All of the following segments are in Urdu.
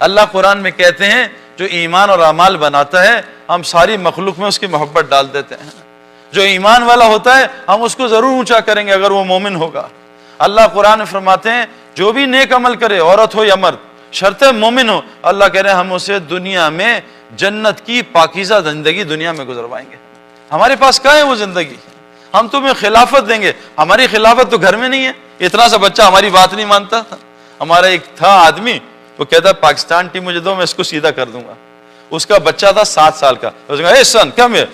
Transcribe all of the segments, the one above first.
اللہ قرآن میں کہتے ہیں جو ایمان اور اعمال بناتا ہے ہم ساری مخلوق میں اس کی محبت ڈال دیتے ہیں. جو ایمان والا ہوتا ہے ہم اس کو ضرور اونچا کریں گے اگر وہ مومن ہوگا. اللہ قرآن میں فرماتے ہیں جو بھی نیک عمل کرے عورت ہو یا مرد شرط مومن ہو, اللہ کہہ رہے ہیں ہم اسے دنیا میں جنت کی پاکیزہ زندگی دنیا میں گزروائیں گے. ہمارے پاس کہاں ہے وہ زندگی؟ ہم تمہیں خلافت دیں گے. ہماری خلافت تو گھر میں نہیں ہے. اتنا سا بچہ ہماری بات نہیں مانتا. ہمارا ایک تھا آدمی, وہ کہتا پاکستان ٹیم مجھے دو میں اس کو سیدھا کر دوں گا. اس کا بچہ تھا 7 سال کا. اس نے کہا اے سن کم ہیئر.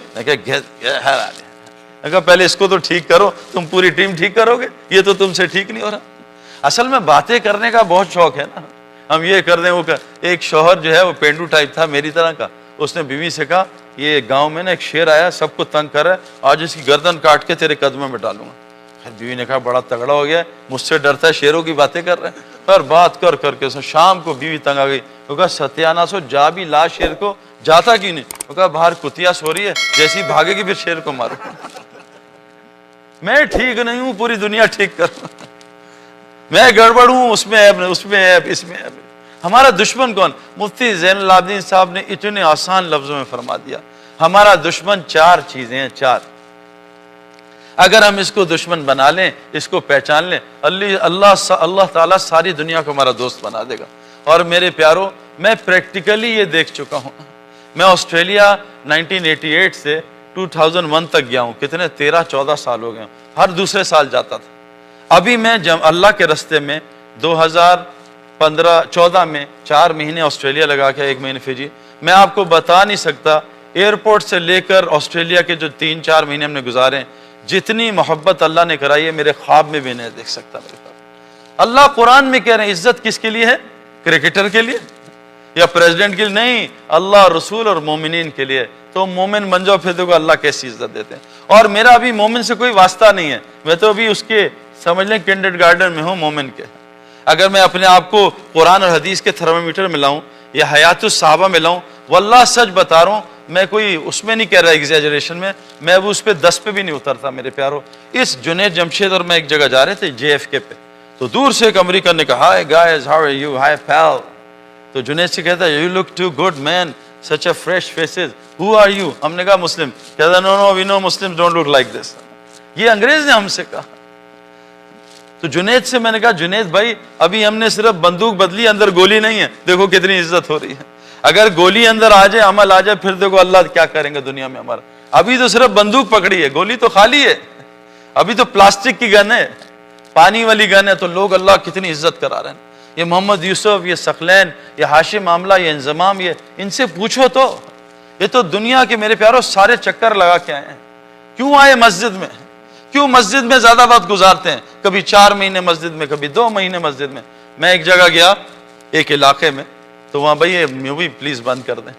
میں کہا پہلے اس کو تو ٹھیک کرو, تم پوری ٹیم ٹھیک کرو گے, یہ تو تم سے ٹھیک نہیں ہو رہا. اصل میں باتیں کرنے کا بہت شوق ہے نا, ہم یہ کر دیں وہ کر. ایک شوہر جو ہے وہ پینڈو ٹائپ تھا میری طرح کا, اس نے بیوی سے کہا یہ گاؤں میں نا ایک شیر آیا سب کو تنگ کر رہا ہے, آج اس کی گردن کاٹ کے تیرے قدموں میں ڈالوں گا. بیوی نے کہا بڑا تگڑا ہو گیا, مجھ سے ڈرتا ہے, شیروں کی باتیں کر رہے ہیں. اور بات کر کر کے شام کو بیوی تنگ آ گئی. وہ کہا ستیانا سو جا بھی لا شیر کو, جاتا کیوں نہیں؟ وہ کہا باہر کتیا سو رہی ہے, جیسی بھاگے گی پھر شیر کو مارو. میں ٹھیک نہیں ہوں, پوری دنیا ٹھیک کر, میں گڑبڑ ہوں, اس میں عیب, اس میں عیب, اس میں عیب. ہمارا دشمن کون؟ مفتی زین العابدین صاحب نے اتنے آسان لفظوں میں فرما دیا. ہمارا دشمن 4 چیزیں ہیں, 4. اگر ہم اس کو دشمن بنا لیں, اس کو پہچان لیں, اللہ تعالیٰ ساری دنیا کو ہمارا دوست بنا دے گا. اور میرے پیارو, میں پریکٹیکلی یہ دیکھ چکا ہوں. میں آسٹریلیا 1988 سے 2001 تک گیا ہوں. کتنے 13-14 سال ہو گئے ہوں. ہر دوسرے سال جاتا تھا. ابھی میں اللہ کے رستے میں 2014 میں 4 مہینے آسٹریلیا لگا کے 1 مہینے فجی. میں آپ کو بتا نہیں سکتا, ایئرپورٹ سے لے کر آسٹریلیا کے جو 3-4 مہینے ہم نے گزارے, جتنی محبت اللہ نے کرائی ہے میرے خواب میں بھی نہیں دیکھ سکتا میرے پاس. اللہ قرآن میں کہہ رہے ہیں عزت کس کے لیے ہے؟ کرکٹر کے لیے یا پریزیڈنٹ کے لیے نہیں, اللہ رسول اور مومنین کے لیے. تو مومن بن جاؤ, پھر دیکھو اللہ کیسی عزت دیتے ہیں. اور میرا ابھی مومن سے کوئی واسطہ نہیں ہے, میں تو ابھی اس کے سمجھ لیں کنڈر گارڈن میں ہوں مومن کے. اگر میں اپنے آپ کو قرآن اور حدیث کے تھرمومیٹر میں لاؤں یا حیات الصحابہ میں لاؤں, واللہ سچ بتا رہا ہوں, میں کوئی اس میں نہیں کہہ رہا ایگزیجریشن میں, میں وہ اس پہ 10 پہ بھی نہیں اترتا میرے پیارو. اس جنید جمشید اور میں ایک جگہ جا رہے تھے JFK پہ, تو دور سے ایک امریکن نے کہا hi guys how are you, hi pal. تو جنید سے کہتا ہے you look too good man, such a fresh faces, who are you? ہم نے کہا مسلم. کہتا نو نو وی نو Muslim don't look like this. یہ انگریز نے ہم سے کہا. تو جنید سے میں نے کہا جنید بھائی ابھی ہم نے صرف بندوق بدلی, اندر گولی نہیں ہے, دیکھو کتنی عزت ہو رہی ہے. اگر گولی اندر آ جائے, عمل آ جائے, پھر دیکھو اللہ کیا کریں گے دنیا میں ہمارا. ابھی تو صرف بندوق پکڑی ہے, گولی تو خالی ہے. ابھی تو پلاسٹک کی گن ہے, پانی والی گن ہے, تو لوگ اللہ کتنی عزت کرا رہے ہیں. یہ محمد یوسف, یہ ثقلین, یہ ہاشم معاملہ, یہ انضمام, یہ ان سے پوچھو تو, یہ تو دنیا کے میرے پیاروں سارے چکر لگا کے آئے ہیں. کیوں آئے مسجد میں؟ کیوں مسجد میں زیادہ وقت گزارتے ہیں؟ کبھی 4 مہینے مسجد میں, کبھی 2 مہینے مسجد میں. میں ایک جگہ گیا ایک علاقے میں, تو وہاں بھائی یہ مووی پلیز بند کر دیں,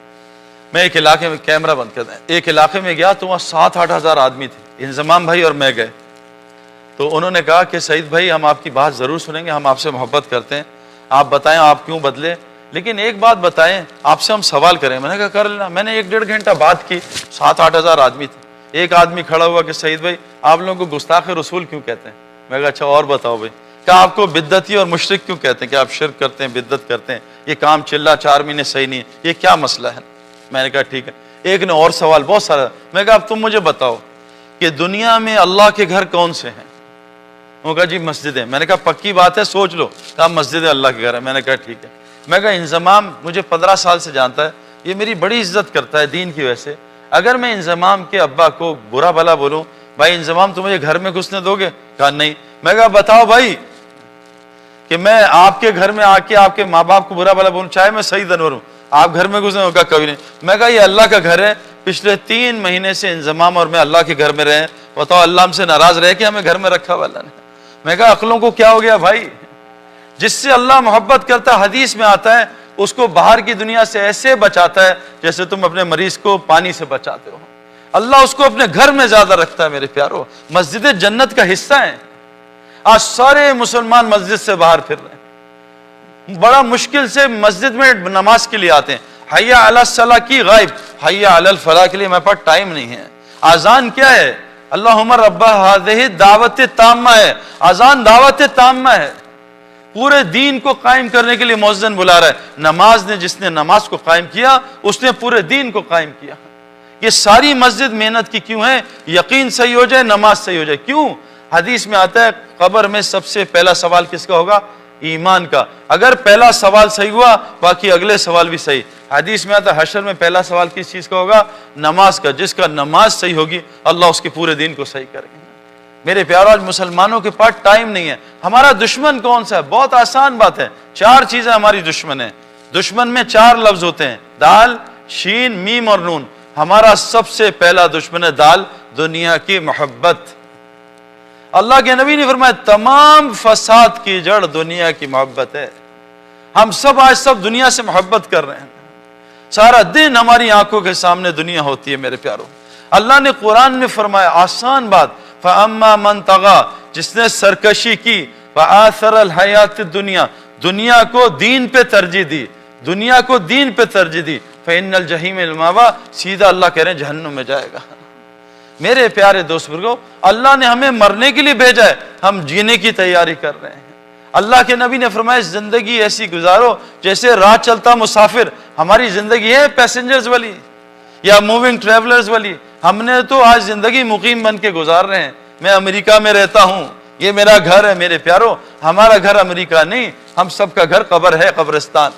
میں ایک علاقے میں کیمرہ بند کر دیں. ایک علاقے میں گیا تو وہاں 7-8 ہزار آدمی تھے. انضمام بھائی اور میں گئے, تو انہوں نے کہا کہ سعید بھائی ہم آپ کی بات ضرور سنیں گے, ہم آپ سے محبت کرتے ہیں, آپ بتائیں آپ کیوں بدلے, لیکن ایک بات بتائیں, آپ سے ہم سوال کریں. میں نے کہا کر لینا. میں نے 1-1.5 گھنٹہ بات کی, 7-8 ہزار آدمی تھے. ایک آدمی کھڑا ہوا کہ سعید بھائی آپ لوگوں کو گستاخ رسول کیوں کہتے ہیں؟ میں نے کہا اچھا اور بتاؤ بھائی. کہا آپ کو بدعتی اور مشرک کیوں کہتے ہیں, کہ آپ شرک کرتے ہیں, بدعت کرتے ہیں, یہ کام چلا 4 مہینے صحیح نہیں ہے, یہ کیا مسئلہ ہے؟ میں نے کہا ٹھیک ہے. ایک نے اور سوال بہت سارا. میں نے کہا اب تم مجھے بتاؤ کہ دنیا میں اللہ کے گھر کون سے ہیں؟ وہ کہا جی مسجدیں. میں نے کہا پکی بات ہے, سوچ لو. کہا مسجد اللہ کے گھر ہے. میں نے کہا ٹھیک ہے. میں کہا انضمام مجھے 15 سال سے جانتا ہے, یہ میری بڑی عزت کرتا ہے دین کی وجہ سے. اگر میں انضمام کے ابا کو برا بھلا بولوں, بھائی انضمام تم مجھے گھر میں گھسنے دو گے؟ کہا نہیں. میں کہا بتاؤ بھائی کہ میں آپ کے گھر میں آ کے آپ کے ماں باپ کو برا بھلا بولوں, چاہے میں صحیح انور ہوں, آپ گھر میں گھسنے؟ کہا کبھی نہیں. میں کہا یہ اللہ کا گھر ہے, پچھلے 3 مہینے سے انضمام اور میں اللہ کے گھر میں رہے, بتاؤ اللہ ہم سے ناراض رہے کہ ہمیں گھر میں رکھا ہوا اللہ نے؟ میں کہا عقلوں کو کیا ہو گیا بھائی؟ جس سے اللہ محبت کرتا ہے, حدیث میں آتا ہے, اس کو باہر کی دنیا سے ایسے بچاتا ہے جیسے تم اپنے مریض کو پانی سے بچاتے ہو. اللہ اس کو اپنے گھر میں زیادہ رکھتا ہے میرے پیارو. مسجد جنت کا حصہ ہیں. آج سارے مسلمان مسجد سے باہر پھر رہے ہیں, بڑا مشکل سے مسجد میں نماز کے لیے آتے ہیں. حیا علی الصلاح کی غائب, حیا علی الفلاح کے لیے میرے پاس ٹائم نہیں ہے. اذان کیا ہے؟ اللہم رب ہذہ دعوت تامہ ہے. اذان دعوت تامہ ہے. پورے دین کو قائم کرنے کے لیے مؤذن بلا رہا ہے. نماز نے، جس نے نماز کو قائم کیا اس نے پورے دین کو قائم کیا. یہ ساری مسجد محنت کی کیوں ہے؟ یقین صحیح ہو جائے، نماز صحیح ہو جائے. کیوں؟ حدیث میں آتا ہے قبر میں سب سے پہلا سوال کس کا ہوگا؟ ایمان کا. اگر پہلا سوال صحیح ہوا باقی اگلے سوال بھی صحیح. حدیث میں آتا ہے حشر میں پہلا سوال کس چیز کا ہوگا؟ نماز کا. جس کا نماز صحیح ہوگی اللہ اس کے پورے دین کو صحیح کرے گا. میرے پیارو، آج مسلمانوں کے پاس ٹائم نہیں ہے. ہمارا دشمن کون سا ہے؟ بہت آسان بات ہے. 4 چیزیں ہماری دشمن ہیں. دشمن میں 4 لفظ ہوتے ہیں، دال، شین، میم اور نون. ہمارا سب سے پہلا دشمن ہے دال، دنیا کی محبت. اللہ کے نبی نے فرمایا تمام فساد کی جڑ دنیا کی محبت ہے. ہم سب آج دنیا سے محبت کر رہے ہیں. سارا دن ہماری آنکھوں کے سامنے دنیا ہوتی ہے. میرے پیارو، اللہ نے قرآن میں فرمایا آسان بات، فَأَمَّا مَنْ طَغَى، جس نے سرکشی کی، وَآثَرَ الْحَيَاةِ الدُّنْيَا، دنیا کو دین پہ ترجیح دی، دنیا کو دین پہ ترجیح دی، فَإِنَّ الْجَحِيمَ الْمَأْوَىٰ، سیدھا اللہ کہہ رہے ہیں جہنم میں جائے گا. میرے پیارے دوست بزرگو، اللہ نے ہمیں مرنے کے لیے بھیجا ہے، ہم جینے کی تیاری کر رہے ہیں. اللہ کے نبی نے فرمایا زندگی ایسی گزارو جیسے راہ چلتا مسافر. ہماری زندگی ہے پیسنجرز والی یا موونگ ٹریولرز والی. ہم نے تو آج زندگی مقیم بن کے گزار رہے ہیں. میں امریکہ میں رہتا ہوں، یہ میرا گھر ہے. میرے پیارو، ہمارا گھر امریکہ نہیں، ہم سب کا گھر قبر ہے، قبرستان.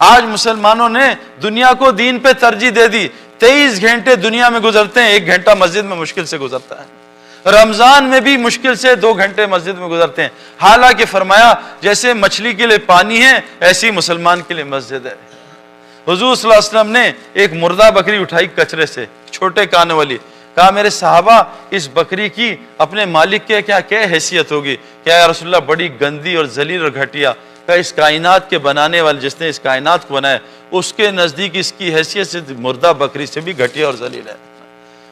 آج مسلمانوں نے دنیا کو دین پہ ترجیح دے دی. 23 گھنٹے دنیا میں گزرتے ہیں، 1 گھنٹہ مسجد میں مشکل سے گزرتا ہے. رمضان میں بھی مشکل سے 2 گھنٹے مسجد میں گزرتے ہیں. حالانکہ فرمایا جیسے مچھلی کے لیے پانی ہے ایسی مسلمان کے لیے مسجد ہے. حضور صلی اللہ علیہ وسلم نے ایک مردہ بکری اٹھائی کچرے سے، چھوٹے کان والی. کہا میرے صحابہ اس بکری کی اپنے مالک کے کیا حیثیت ہوگی؟ کیا یا رسول اللہ بڑی گندی اور ذلیل اور گھٹیا. کہا اس کائنات کے بنانے والے، جس نے اس کائنات کو بنایا، اس کے نزدیک اس کی حیثیت سے مردہ بکری سے بھی گھٹیا اور ذلیل ہے.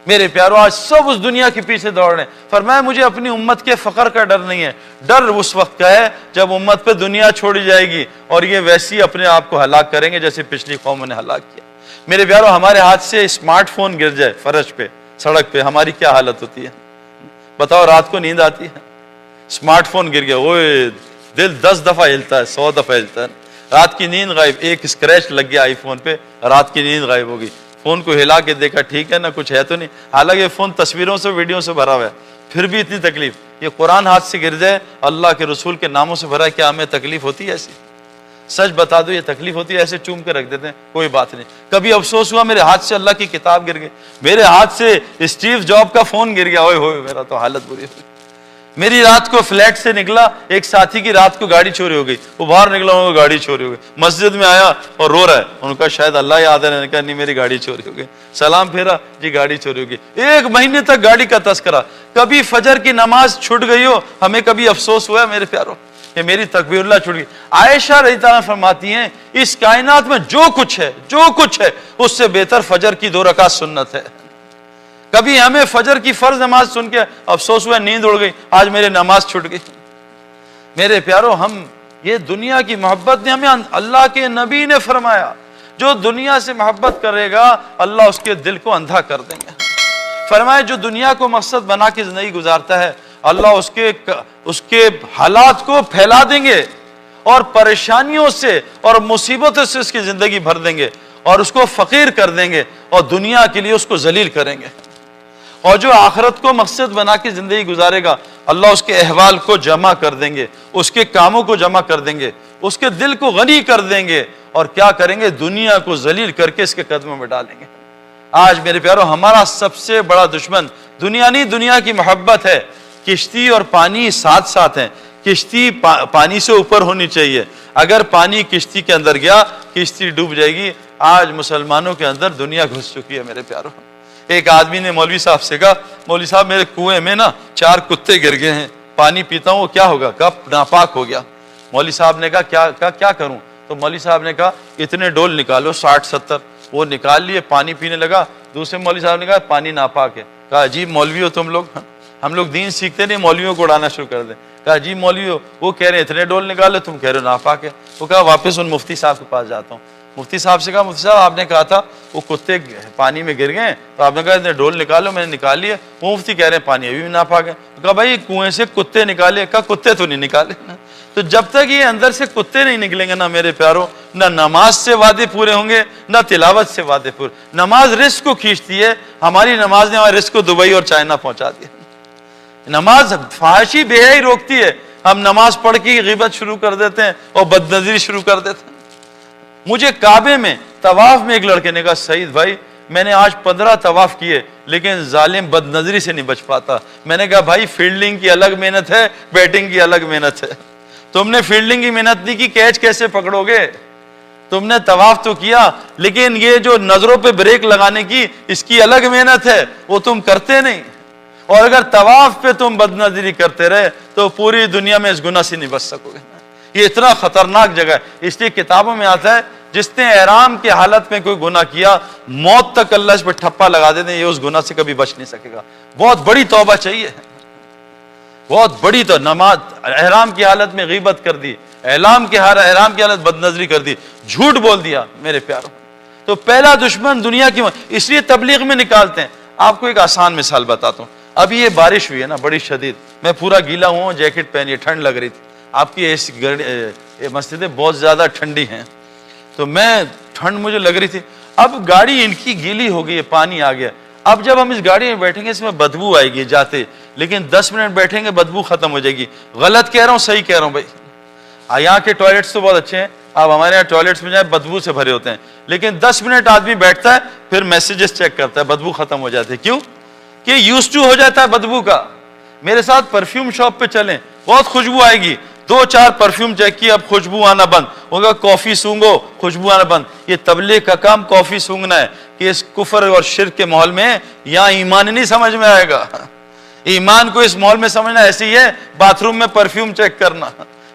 میرے پیارو، آج سب اس دنیا کے پیچھے دوڑ رہے ہیں. فرمایا مجھے اپنی امت کے فقر کا ڈر نہیں ہے. ڈر اس وقت کا ہے جب امت پہ دنیا چھوڑی جائے گی اور یہ ویسی اپنے آپ کو ہلاک کریں گے جیسے پچھلی قوموں نے ہلاک کیا. میرے پیارو، ہمارے ہاتھ سے اسمارٹ فون گر جائے فرش پہ، سڑک پہ، ہماری کیا حالت ہوتی ہے؟ بتاؤ. رات کو نیند آتی ہے؟ اسمارٹ فون گر گیا، اوے دل 10 دفعہ ہلتا ہے، 100 دفعہ ہلتا ہے. رات کی نیند غائب. ایک اسکریچ لگ گیا آئی فون پہ، رات کی نیند غائب ہو گئی. فون کو ہلا کے دیکھا، ٹھیک ہے نا، کچھ ہے تو نہیں. حالانکہ فون تصویروں سے، ویڈیو سے بھرا ہوا ہے، پھر بھی اتنی تکلیف. یہ قرآن ہاتھ سے گر جائے، اللہ کے رسول کے ناموں سے بھرا ہے، کیا ہمیں تکلیف ہوتی ہے ایسی؟ سچ بتا دو، یہ تکلیف ہوتی ہے؟ ایسے چوم کے رکھ دیتے ہیں، کوئی بات نہیں. کبھی افسوس ہوا میرے ہاتھ سے اللہ کی کتاب گر گئی، میرے ہاتھ سے اسٹیو جاب کا فون گر گیا، ہوئے ہوئے میرا تو حالت بری ہوئی. میری رات کو فلیٹ سے نکلا، ایک ساتھی کی رات کو گاڑی چوری ہو گئی. وہ باہر نکلا، ان کو گاڑی چوری ہو گئی. مسجد میں آیا اور رو رہا ہے. ان کا شاید اللہ یاد ہے. نے کہا نہیں، میری گاڑی چوری ہو گئی. سلام پھیرا، جی گاڑی چوری ہو گئی. 1 مہینے تک گاڑی کا تذکرہ. کبھی فجر کی نماز چھوٹ گئی ہو، ہمیں کبھی افسوس ہوا ہے میرے پیاروں کہ میری تکبیر اللہ چھوٹ گئی؟ عائشہ رضی اللہ عنہا فرماتی ہیں اس کائنات میں جو کچھ ہے اس سے بہتر فجر کی 2 رکعت سنت ہے. کبھی ہمیں فجر کی فرض نماز سن کے افسوس ہوا، نیند اڑ گئی، آج میرے نماز چھوٹ گئی. میرے پیارو، ہم یہ دنیا کی محبت نے ہمیں، اللہ کے نبی نے فرمایا جو دنیا سے محبت کرے گا اللہ اس کے دل کو اندھا کر دیں گے. فرمایا جو دنیا کو مقصد بنا کے زندگی گزارتا ہے اللہ اس کے حالات کو پھیلا دیں گے اور پریشانیوں سے اور مصیبتوں سے اس کی زندگی بھر دیں گے اور اس کو فقیر کر دیں گے اور دنیا کے لیے اس کو ذلیل کریں گے. اور جو آخرت کو مقصد بنا کے زندگی گزارے گا اللہ اس کے احوال کو جمع کر دیں گے، اس کے کاموں کو جمع کر دیں گے، اس کے دل کو غنی کر دیں گے اور کیا کریں گے؟ دنیا کو ذلیل کر کے اس کے قدموں میں ڈالیں گے. آج میرے پیارو، ہمارا سب سے بڑا دشمن دنیا نہیں، دنیا کی محبت ہے. کشتی اور پانی ساتھ ساتھ ہیں. کشتی پانی سے اوپر ہونی چاہیے. اگر پانی کشتی کے اندر گیا کشتی ڈوب جائے گی. آج مسلمانوں کے اندر دنیا گھس چکی ہے میرے پیارو. ایک آدمی نے مولوی صاحب سے کہا، مولوی صاحب میرے کنویں میں نا 4 کتے گر گئے ہیں، پانی پیتا ہوں وہ کیا ہوگا؟ کب ناپاک ہو گیا. مولوی صاحب نے کہا کیا کروں؟ تو مولوی صاحب نے کہا اتنے ڈول نکالو، 60-70. وہ نکال لیے، پانی پینے لگا. دوسرے مولوی صاحب نے کہا پانی ناپاک ہے. کہا عجیب مولوی ہو تم لوگ، ہم لوگ دین سیکھتے نہیں مولویوں کو اڑانا شروع کر دیں. کہا عجیب مولوی ہو، وہ کہہ رہے ہیں اتنے ڈول نکالے، تم کہہ رہے ہو ناپاک ہے. وہ کہا واپس ان مفتی صاحب کے پاس جاتا ہوں. مفتی صاحب سے کہا مفتی صاحب آپ نے کہا تھا وہ کتے پانی میں گر گئے تو آپ نے کہا اتنے ڈول نکالو، میں نے نکال لیے. وہ مفتی کہہ رہے ہیں پانی ابھی بھی ناپاک ہے. کہا بھائی کنویں سے کتے نکالے. کہا کتے تو نہیں نکالے. تو جب تک یہ اندر سے کتے نہیں نکلیں گے نا میرے پیاروں، نہ نماز سے وعدے پورے ہوں گے نہ تلاوت سے وعدے پورے. نماز رزق کو کھینچتی ہے، ہماری نماز نے ہمارے رزق کو دبئی اور چائنا پہنچا دیا. نماز فحاشی بے حیائی روکتی ہے. ہم نماز پڑھ کے غیبت شروع کر دیتے ہیں اور بد نظری شروع کر دیتے ہیں. مجھے کعبے میں طواف میں ایک لڑکے نے کہا سعید بھائی میں نے آج 15 طواف کیے لیکن ظالم بد نظری سے نہیں بچ پاتا. میں نے کہا بھائی فیلڈنگ کی الگ محنت ہے، بیٹنگ کی الگ محنت ہے. تم نے فیلڈنگ کی محنت نہیں کی، کیچ کیسے پکڑو گے؟ تم نے طواف تو کیا لیکن یہ جو نظروں پہ بریک لگانے کی اس کی الگ محنت ہے، وہ تم کرتے نہیں. اور اگر طواف پہ تم بد نظری کرتے رہے تو پوری دنیا میں اس گناہ سے نہیں بچ سکو گے. یہ اتنا خطرناک جگہ ہے. اس لیے کتابوں میں آتا ہے جس نے احرام کی حالت میں کوئی گناہ کیا موت تک اللہ اس پہ ٹھپا لگا دیتے ہیں، یہ اس گناہ سے کبھی بچ نہیں سکے گا. بہت بڑی توبہ چاہیے، بہت بڑی. تو نماز احرام کی حالت میں غیبت کر دی، احرام کی حالت بد نظری کر دی، جھوٹ بول دیا میرے پیاروں. تو پہلا دشمن دنیا کی، اس لیے تبلیغ میں نکالتے ہیں. آپ کو ایک آسان مثال بتاتا ہوں. ابھی یہ بارش ہوئی ہے نا بڑی شدید، میں پورا گیلا ہوں، جیکٹ پہنی، ٹھنڈ لگ رہی تھی. آپ کی مسجدیں بہت زیادہ ٹھنڈی ہیں تو میں ٹھنڈ مجھے لگ رہی تھی. اب گاڑی ان کی گیلی ہو گئی ہے، پانی آ گیا. اب جب ہم اس گاڑی میں بیٹھیں گے اس میں بدبو آئے گی جاتے، لیکن 10 منٹ بیٹھیں گے بدبو ختم ہو جائے گی. غلط کہہ رہا ہوں صحیح کہہ رہا ہوں بھائی؟ یہاں کے ٹوائلٹس تو بہت اچھے ہیں، آپ ہمارے یہاں ٹوائلٹس میں جائیں بدبو سے بھرے ہوتے ہیں، لیکن 10 منٹ آدمی بیٹھتا ہے پھر میسیجز چیک کرتا ہے، بدبو ختم ہو جاتے. کیوں؟ کہ یوز ٹو ہو جاتا ہے بدبو کا. میرے ساتھ پرفیوم شاپ پہ چلیں، بہت خوشبو آئے گی، 2-4 پرفیوم چیک کی، اب خوشبو آنا بند ہوگا. کافی سونگو، خوشبو آنا بند. یہ تبلیغ کا کام کافی سونگنا ہے کہ اس کفر اور شرک کے ماحول میں یہاں ایمان نہیں سمجھ میں آئے گا. ایمان کو اس ماحول میں سمجھنا ایسے ہی ہے باتھ روم میں پرفیوم چیک کرنا،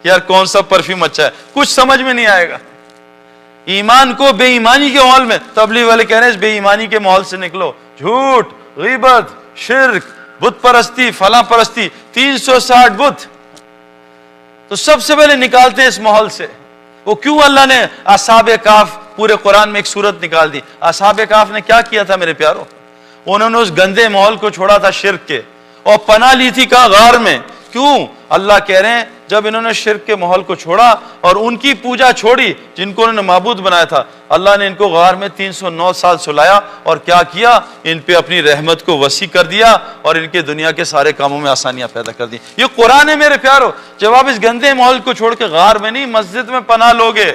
یار کون سا پرفیوم اچھا ہے، کچھ سمجھ میں نہیں آئے گا. ایمان کو بے ایمانی کے ماحول میں، تبلیغ والے کہہ رہے ہیں اس بے ایمانی کے ماحول سے نکلو. جھوٹ، غیبت، شرک، بت پرستی، فلاں پرستی، 360 بت، تو سب سے پہلے نکالتے ہیں اس ماحول سے. وہ کیوں اللہ نے اصحاب کہف پورے قرآن میں ایک سورت نکال دی. اصحاب کہف نے کیا کیا تھا میرے پیاروں؟ انہوں نے اس گندے ماحول کو چھوڑا تھا شرک کے اور پناہ لی تھی کہاں؟ غار میں. کیوں؟ اللہ کہہ رہے ہیں جب انہوں نے شرک کے ماحول کو چھوڑا اور ان کی پوجا چھوڑی جن کو انہوں نے معبود بنایا تھا، اللہ نے ان کو غار میں 309 سال سلایا اور کیا کیا؟ ان پہ اپنی رحمت کو وسیع کر دیا اور ان کے دنیا کے سارے کاموں میں آسانیاں پیدا کر دی. یہ قرآن ہے میرے پیارو. جب آپ اس گندے ماحول کو چھوڑ کے غار میں نہیں مسجد میں پناہ لوگے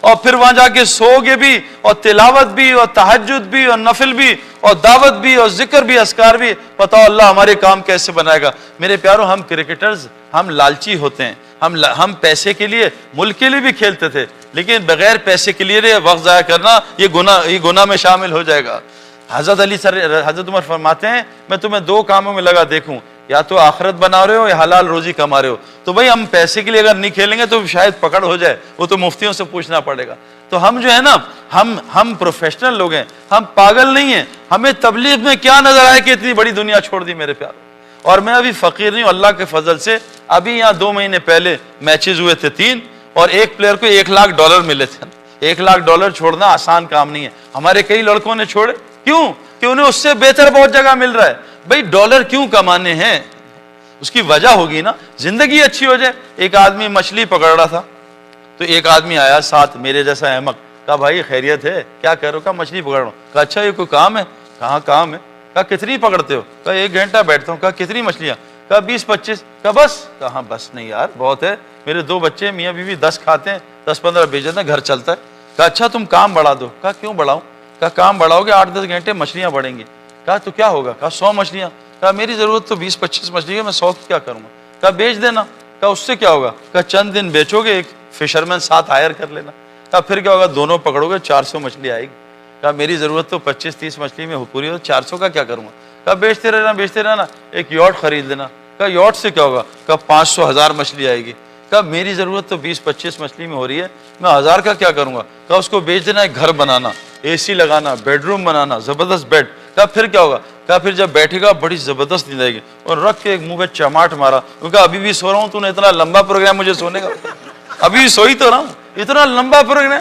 اور پھر وہاں جا کے سوگے بھی اور تلاوت بھی اور تہجد بھی اور نفل بھی اور دعوت بھی اور ذکر بھی اذکار بھی، بتاؤ اللہ ہمارے کام کیسے بنائے گا؟ میرے پیارو ہم کرکٹرز ہم لالچی ہوتے ہیں، ہم پیسے کے لیے ملک کے لیے بھی کھیلتے تھے لیکن بغیر پیسے کے لیے وقت ضائع کرنا یہ گناہ میں شامل ہو جائے گا. حضرت عمر فرماتے ہیں میں تمہیں 2 کاموں میں لگا دیکھوں، یا تو آخرت بنا رہے ہو یا حلال روزی کما رہے ہو. تو بھائی ہم پیسے کے لیے اگر نہیں کھیلیں گے تو شاید پکڑ ہو جائے، وہ تو مفتیوں سے پوچھنا پڑے گا. تو ہم جو ہے نا ہم پروفیشنل لوگ ہیں، ہم پاگل نہیں ہیں. ہمیں تبلیغ میں کیا نظر آئے کہ اتنی بڑی دنیا چھوڑ دی میرے پیارو. اور میں ابھی فقیر نہیں ہوں، اللہ کے فضل سے ابھی یہاں 2 مہینے پہلے میچز ہوئے تھے 3 اور ایک پلیئر کو $1,00,000 ملے تھے. $1,00,000 چھوڑنا آسان کام نہیں ہے. ہمارے کئی لڑکوں نے چھوڑے. کیوں؟ کہ انہیں اس سے بہتر بہت جگہ مل رہا ہے. بھائی ڈالر کیوں کمانے ہیں؟ اس کی وجہ ہوگی نا، زندگی اچھی ہو جائے. ایک آدمی مچھلی پکڑ رہا تھا تو ایک آدمی آیا ساتھ میرے جیسا احمق، کہا بھائی خیریت ہے؟ کیا کہہ رہے ہو؟ کہا مچھلی پکڑ رہا ہوں. کہا اچھا یہ کوئی کام ہے؟ کہاں کام ہے. کہا کتنی پکڑتے ہو؟ کہا 1 گھنٹہ بیٹھتا ہوں. کہا کتنی مچھلیاں؟ کہا 20-25. کہا بس؟ کہا بس نہیں یار بہت ہے، میرے 2 بچے میاں بیوی 10 کھاتے ہیں، 10-15 بیچ دیتے ہیں، گھر چلتا ہے. کہا اچھا تم کام بڑھا دو. کہا کیوں بڑھاؤں؟ کہا کام بڑھاؤ گے 8-10 گھنٹے مچھلیاں بڑھیں گی. کہا تو کیا ہوگا؟ کہا 100 مچھلیاں. کہا میری ضرورت تو 20-25 مچھلی ہے، میں 100 کی کیا کروں گا؟ کہا بیچ دینا. کہا اس سے کیا ہوگا؟ کہا چند دن بیچو گے، ایک فشرمین ساتھ ہائر کر لینا. کہا پھر کیا ہوگا؟ دونوں پکڑو گے 400 مچھلی آئے گی. کہا میری ضرورت تو 25-30 مچھلی میں پوری ہو، 400 کا کیا کروں گا؟ کہا بیچتے رہنا، ایک یاٹ خرید لینا. کہا یاٹ سے کیا ہوگا؟ کہا 500-1000 مچھلی آئے گی. کہا میری ضرورت تو 20-25 مچھلی میں ہو رہی ہے، میں 1000 کا کیا کروں گا؟ کہا اس کو بیچ دینا، ایک گھر بنانا، AC لگانا، بیڈ روم بنانا، زبردست بیڈ. کہا پھر کیا ہوگا؟ کہا پھر جب بیٹھے گا بڑی زبردست نیند آئے گی. اور رکھ کے ایک منہ پہ چماٹ مارا. کہا ابھی بھی سو رہا ہوں، تو نے اتنا لمبا پروگرام مجھے سونے کا؟ ابھی سوئی تو رہا ہوں، اتنا لمبا پروگرام.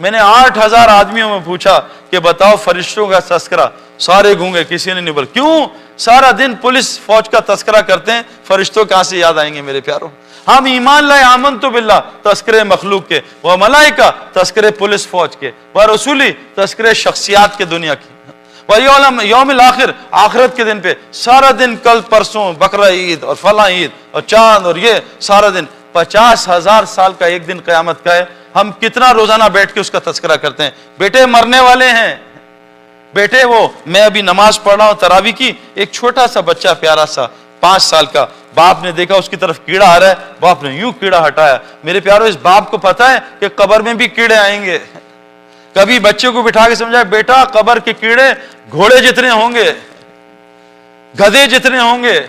میں نے 8000 آدمیوں میں پوچھا کہ بتاؤ فرشتوں کا تذکرہ، سارے گونگے، کسی نے نہیں بولا۔ کیوں؟ سارا دن پولیس فوج کا تذکرہ کرتے ہیں، فرشتوں کہاں سے یاد آئیں گے میرے پیاروں؟ ہم ایمان لائے آمنت باللہ تذکرے مخلوق کے، وہ ملائکہ تذکرے پولیس فوج کے، وہ رسولی تذکرے شخصیات کے دنیا کی، وہ یوم الآخر آخرت کے دن پہ سارا دن کل پرسوں بقرہ عید اور فلاں عید اور چاند اور یہ سارا دن 50,000 سال کا ایک دن قیامت کا ہے، ہم کتنا روزانہ بیٹھ کے اس کا تذکرہ کرتے ہیں؟ بیٹے مرنے والے ہیں، بیٹے وہ میں ابھی نماز پڑھ رہا ہوں تراویح کی، ایک چھوٹا سا بچہ پیارا سا 5 سال کا، باپ نے دیکھا اس کی طرف کیڑا آ رہا ہے، باپ نے یوں کیڑا ہٹایا۔ میرے پیارو اس باپ کو پتا ہے کہ قبر میں بھی کیڑے آئیں گے۔ کبھی بچے کو بٹھا کے سمجھایا بیٹا قبر کے کیڑے گھوڑے جتنے ہوں گے، گدھے جتنے ہوں گے،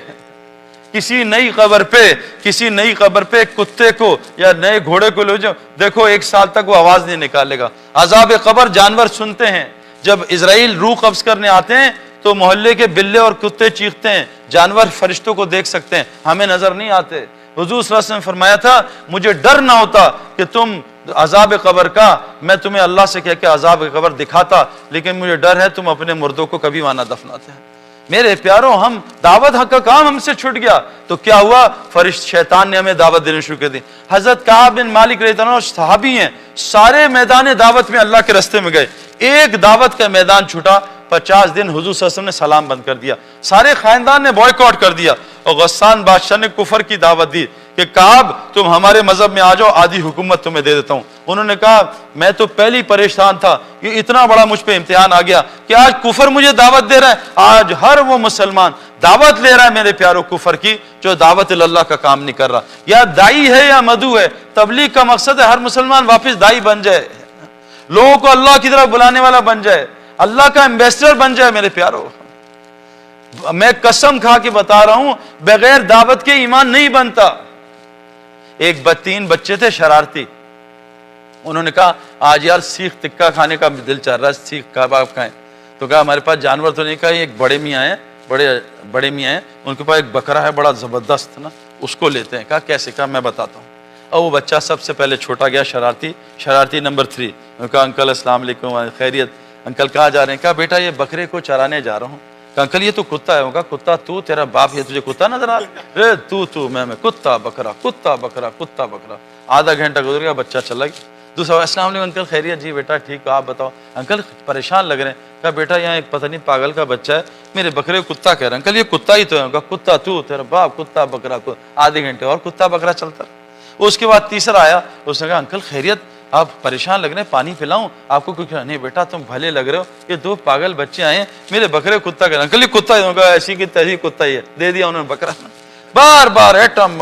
کسی نئی قبر پہ کتے کو یا نئے گھوڑے کو لے جاؤ، دیکھو 1 سال تک وہ آواز نہیں نکالے گا۔ عذاب قبر جانور سنتے ہیں، جب اسرائیل روح قبض کرنے آتے ہیں تو محلے کے بلے اور کتے چیختے ہیں، جانور فرشتوں کو دیکھ سکتے ہیں، ہمیں نظر نہیں آتے۔ حضور صلی اللہ علیہ وسلم نے فرمایا تھا مجھے ڈر نہ ہوتا کہ تم عذاب قبر کا، میں تمہیں اللہ سے کہہ کے عذاب قبر دکھاتا، لیکن مجھے ڈر ہے تم اپنے مردوں کو کبھی وہاں نہ دفناتے ہیں۔ میرے پیاروں ہم دعوت حق کا کام ہم سے چھوٹ گیا تو کیا ہوا؟ شیطان نے ہمیں دعوت دینے شروع کر دی۔ حضرت کعب بن مالک رضی اللہ عنہ صحابی ہیں، سارے میدان دعوت میں اللہ کے راستے میں گئے، ایک دعوت کا میدان چھوٹا، 50 دن حضور صلی اللہ علیہ وسلم نے سلام بند کر دیا، سارے خاندان نے بوائیکاٹ کر دیا، اور غسان بادشاہ نے کفر کی دعوت دی کہ کعب تم ہمارے مذہب میں آ جاؤ، آدھی حکومت تمہیں دے دیتا ہوں۔ انہوں نے کہا میں تو پہلی پریشان تھا، یہ اتنا بڑا مجھ پہ امتحان آ گیا کہ آج کفر مجھے دعوت دے رہا ہے۔ آج ہر وہ مسلمان دعوت لے رہا ہے میرے پیاروں کفر کی جو دعوت اللہ کا کام نہیں کر رہا، یا دائی ہے یا مدعو ہے۔ تبلیغ کا مقصد ہے ہر مسلمان واپس دائی بن جائے، لوگوں کو اللہ کی طرف بلانے والا بن جائے، اللہ کا ایمبیسڈر بن جائے۔ میرے پیاروں میں قسم کھا کے بتا رہا ہوں بغیر دعوت کے ایمان نہیں بنتا۔ 3 بچے تھے شرارتی، انہوں نے کہا آج یار سیخ تکہ کھانے کا دل چل رہا ہے، سیخ کباب کھائیں۔ تو کہا ہمارے پاس جانور تو نہیں، کہا ایک بڑے میاں ہیں، بڑے میاں ہیں، ان کے پاس ایک بکرا ہے بڑا زبردست نا، اس کو لیتے ہیں۔ کہا کیسے؟ کہا میں بتاتا ہوں۔ اور وہ بچہ سب سے پہلے چھوٹا گیا، شرارتی نمبر 3۔ انہوں نے کہا انکل السلام علیکم، خیریت؟ انکل کہاں جا رہے ہیں؟ کہا بیٹا یہ بکرے کو چرانے جا رہا ہوں۔ کہا انکل یہ تو کتا ہے۔ کہا کتا تو؟ تیرا باپ ہے، تجھے کتا نظر آ رہا ہے؟ تو میں کتا بکرا کتا بکرا کتا بکرا۔ آدھا گھنٹہ گزر گیا، بچہ چلا گیا۔ دوسرا السلام علیکم انکل خیریت؟ جی بیٹا ٹھیک ہے، آپ بتاؤ۔ انکل پریشان لگ رہے ہیں۔ کہا بیٹا یہاں ایک پتہ نہیں پاگل کا بچہ ہے، میرے بکرے کو کتا کہہ رہا ہے۔ انکل یہ کتا ہی تو ہے۔ کہا کتا تو؟ تیرا باپ کتا بکرا۔ آدھے گھنٹے اور کتا بکرا چلتا۔ اس کے بعد تیسرا آیا، اس نے کہا انکل خیریت؟ آپ پریشان لگ رہے ہیں، پانی پلاؤں آپ کو؟ کچھ نہیں بیٹا تم بھلے لگ رہے ہو، یہ 2 پاگل بچے آئے ہیں، میرے بکرے کتا کہہ رہے ہیں۔ انکل یہ کتا ہی ہوگا؟ ایسی کی تیسی کتا ہی ہے۔ دے دیا انہوں نے بکرا۔ بار بار ایٹم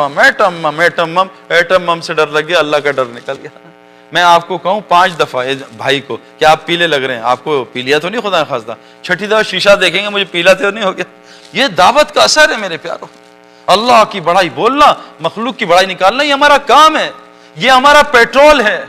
بم سے ڈر لگ گیا، اللہ کا ڈر نکل گیا۔ میں آپ کو کہوں 5 دفعہ بھائی کو کہ آپ پیلے لگ رہے ہیں، آپ کو پی لیا تو نہیں خدا نخواستہ؟ 6ٹھی دفعہ شیشہ دیکھیں گے مجھے پیلا تو نہیں ہو گیا۔ یہ دعوت کا اثر ہے میرے پیاروں۔ اللہ کی بڑائی بولنا، مخلوق کی بڑائی نکالنا، یہ ہمارا کام ہے، یہ ہمارا پیٹرول ہے۔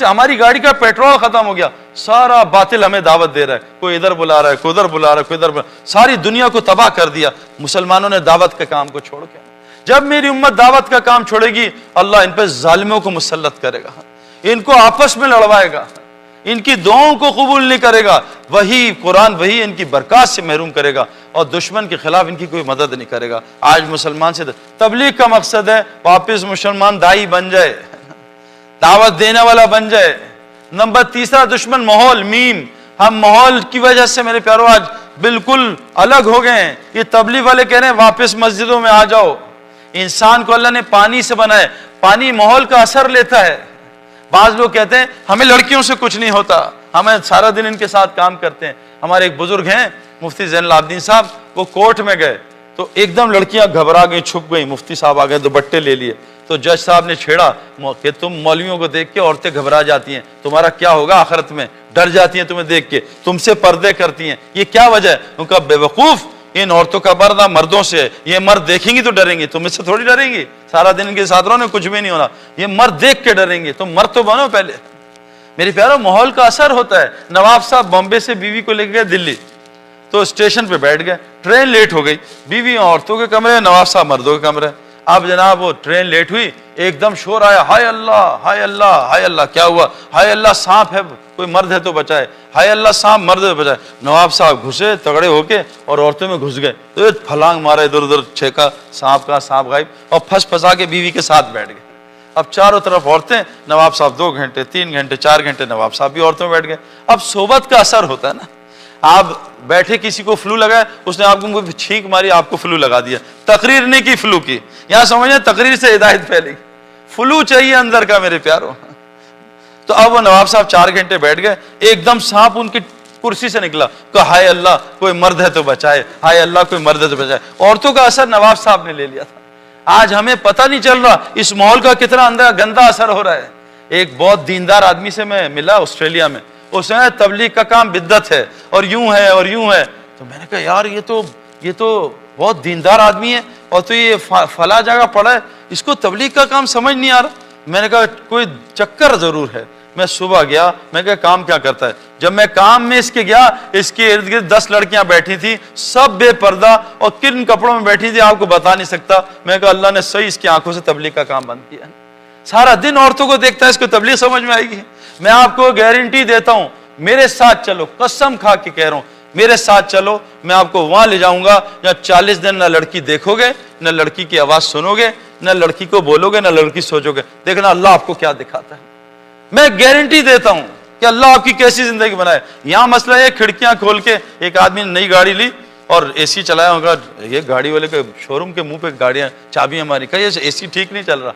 ہماری گاڑی کا پیٹرول ختم ہو گیا، سارا باطل ہمیں دعوت دے رہا ہے، کوئی ادھر بلا رہا ہے، کوئی ادھر بلا رہا ہے، کوئی ادھر بلا، ساری دنیا کو تباہ کر دیا مسلمانوں نے دعوت کے کام کو چھوڑ کے۔ جب میری امت دعوت کا کام چھوڑے گی اللہ ان پہ ظالموں کو مسلط کرے گا، ان کو آپس میں لڑوائے گا، ان کی دعاؤں کو قبول نہیں کرے گا، وہی قرآن وہی ان کی برکات سے محروم کرے گا، اور دشمن کے خلاف ان کی کوئی مدد نہیں کرے گا۔ آج مسلمان سے تبلیغ کا مقصد ہے واپس مسلمان دائی بن جائے، دعوت دینے والا بن جائے۔ نمبر 3 دشمن ماحول، میم۔ ہم ماحول کی وجہ سے میرے پیارو آج بالکل الگ ہو گئے ہیں۔ یہ تبلیغ والے کہہ رہے ہیں واپس مسجدوں میں آ جاؤ۔ انسان کو اللہ نے پانی سے بنایا، پانی ماحول کا اثر لیتا ہے۔ بعض لوگ کہتے ہیں ہمیں لڑکیوں سے کچھ نہیں ہوتا، ہمیں سارا دن ان کے ساتھ کام کرتے ہیں۔ ہمارے ایک بزرگ ہیں مفتی زین العابدین صاحب، وہ کورٹ میں گئے تو ایک دم لڑکیاں گھبرا گئیں، چھپ گئیں، مفتی صاحب آ گئے، دوپٹے لے لیے، تو جج صاحب نے چھیڑا کہ تم مولویوں کو دیکھ کے عورتیں گھبرا جاتی ہیں، تمہارا کیا ہوگا آخرت میں، ڈر جاتی ہیں تمہیں دیکھ کے، تم سے پردے کرتی ہیں، یہ کیا وجہ ہے؟ ان کا بے وقوف، ان عورتوں کا پردہ مردوں سے ہے، یہ مرد دیکھیں گی تو ڈریں گی، تم اس سے تھوڑی ڈریں گی، سارا دن ان کے ساتھ رہو نے کچھ بھی نہیں ہونا، یہ مرد دیکھ کے ڈریں گے، تم مرد تو بنو پہلے۔ میرے پیارو ماحول کا اثر ہوتا ہے۔ نواب صاحب بامبے سے بیوی کو لے کے گئے دلی، تو اسٹیشن پہ بیٹھ گئے، ٹرین لیٹ ہو گئی، بیوی عورتوں کے کمرے، نواب صاحب مردوں کے کمرے۔ اب جناب وہ ٹرین لیٹ ہوئی، ایک دم شور آیا، ہائے اللہ ہائے اللہ ہائے اللہ، کیا ہوا؟ ہائے اللہ سانپ ہے، کوئی مرد ہے تو بچائے، ہائے اللہ سانپ مرد ہے تو بچائے۔ نواب صاحب گھسے تگڑے ہو کے اور عورتوں میں گھس گئے، تو پھلانگ مارا، ادھر ادھر چھینکا، سانپ کا سانپ غائب، اور پھنس پھنسا کے بیوی کے ساتھ بیٹھ گئے۔ اب چاروں طرف عورتیں، نواب صاحب 2 گھنٹے 3 گھنٹے 4 گھنٹے نواب صاحب بھی عورتوں میں بیٹھ گئے۔ اب صحبت کا اثر ہوتا ہے نا، آپ بیٹھے کسی کو فلو لگا ہے، اس نے آپ کو چھینک ماری، آپ کو فلو لگا دیا، تقریر نہیں کی فلو کی، یہاں سمجھیں تقریر سے ہدایت پھیلے گی، فلو چاہیے اندر کا میرے پیاروں۔ تو اب وہ نواب صاحب 4 گھنٹے بیٹھ گئے، ایک دم سانپ ان کی کرسی سے نکلا، کہا ہائے اللہ کوئی مرد ہے تو بچائے، ہائے اللہ کوئی مرد ہے تو بچائے۔ عورتوں کا اثر نواب صاحب نے لے لیا تھا۔ آج ہمیں پتہ نہیں چل رہا اس ماحول کا کتنا اندر گندا اثر ہو رہا ہے۔ ایک بہت دیندار آدمی سے میں ملا آسٹریلیا میں، اس نے تبلیغ کا کام بدعت ہے اور یوں ہے اور یوں ہے، تو میں نے کہا یار یہ تو بہت دیندار آدمی ہے اور تو یہ فلاں جگہ پڑا ہے، اس کو تبلیغ کا کام سمجھ نہیں آ رہا۔ میں نے کہا کوئی چکر ضرور ہے۔ میں صبح گیا، میں کہا کام کیا کرتا ہے؟ جب میں کام میں اس کے گیا، اس کے ارد گرد 10 لڑکیاں بیٹھی تھی، سب بے پردہ اور کن کپڑوں میں بیٹھی تھی آپ کو بتا نہیں سکتا۔ میں کہا اللہ نے صحیح اس کی آنکھوں سے تبلیغ کا کام بند کیا ہے۔ سارا دن عورتوں کو دیکھتا ہے، اس کو تبلیغ سمجھ میں آئے گی؟ میں آپ کو گارنٹی دیتا ہوں، میرے ساتھ چلو، قسم کھا کے کہہ رہا ہوں، میرے ساتھ چلو، میں آپ کو وہاں لے جاؤں گا جہاں 40 دن نہ لڑکی دیکھو گے، نہ لڑکی کی آواز سنو گے، نہ لڑکی کو بولو گے، نہ لڑکی سوچو گے۔ دیکھنا اللہ آپ کو کیا دکھاتا ہے۔ میں گارنٹی دیتا ہوں کہ اللہ آپ کی کیسی زندگی بنائے۔ یہاں مسئلہ ہے کھڑکیاں کھول کے، ایک آدمی نے نئی گاڑی لی اور اے سی چلایا ہوگا، یہ گاڑی والے کے شو روم کے منہ پہ گاڑیاں چابیاں ماری، کہا یہ اے سی ٹھیک نہیں چل رہا۔